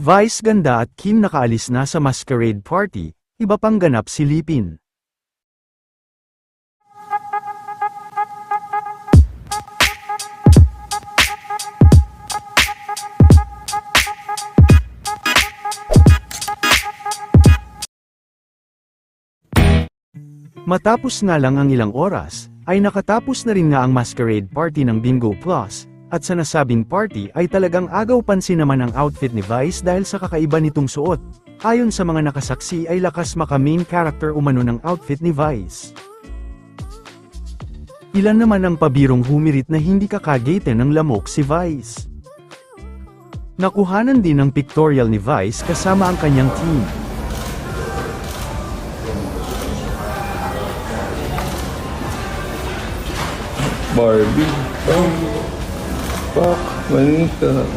Vice ganda at Kim nakaalis na sa masquerade party, iba pang ganap silipin. Matapos nga lang ang ilang oras, ay nakatapos na rin nga ang masquerade party ng Bingo Plus, at sa nasabing party ay talagang agaw pansin naman ang outfit ni Vice dahil sa kakaiba nitong suot. Ayon sa mga nakasaksi ay lakas maka-main character umano ng outfit ni Vice. Ilan naman ang pabirong humirit na hindi kakagete ng lamok si Vice. Nakuhanan din ng pictorial ni Vice kasama ang kanyang team. Barbie. Pak, manika.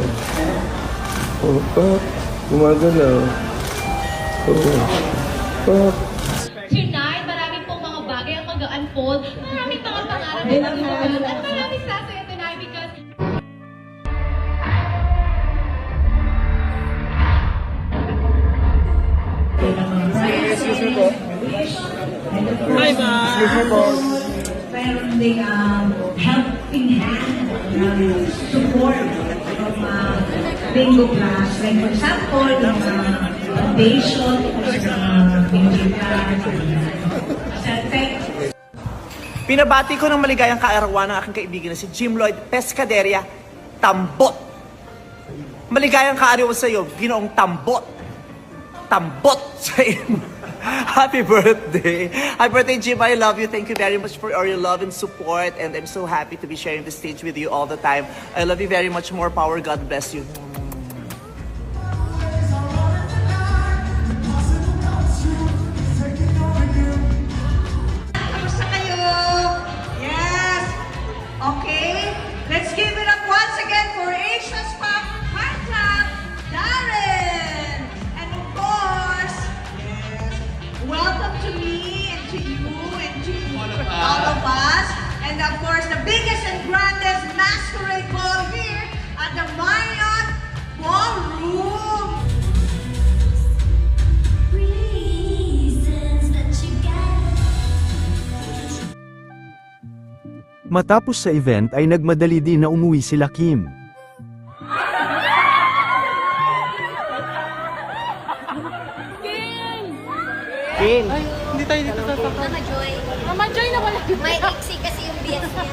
Pak, gumagalaw. Pak. Tonight, marami pong mga bagay ang mag-unfold. Maraming mga pangarap na mag-unfold. At maraming sasaya tonight because... Excuse me po. Hi, ma. Excuse me po. Meron ding helping hand, support from Bingo Plus. Like for example, yung foundation sa Bingo Plus. Pinabati ko ng maligayang kaarawan ng aking kaibigan na si Jim Lloyd Pescaderia Tambot. Maligayang kaarawan sa iyo, Ginoong Tambot. Tambot sa iyo. Happy birthday! Happy birthday, Jim. I love you. Thank you very much for all your love and support. And I'm so happy to be sharing the stage with you all the time. I love you very much. More power. God bless you. Kamusta kayo? Yes! Okay, let's give it up once again for Asia's Pop Heartthrob, Darren! And of course, welcome to me and to you and to all of us. And of course, the biggest and grandest masquerade ball here at the Marriott Ballroom. Matapos sa event ay nagmadali din na umuwi sila Kim. King! Ay, hindi tayo dito sa Mama Joy. Mama Joy na wala. May iksi kasi yung bias niya.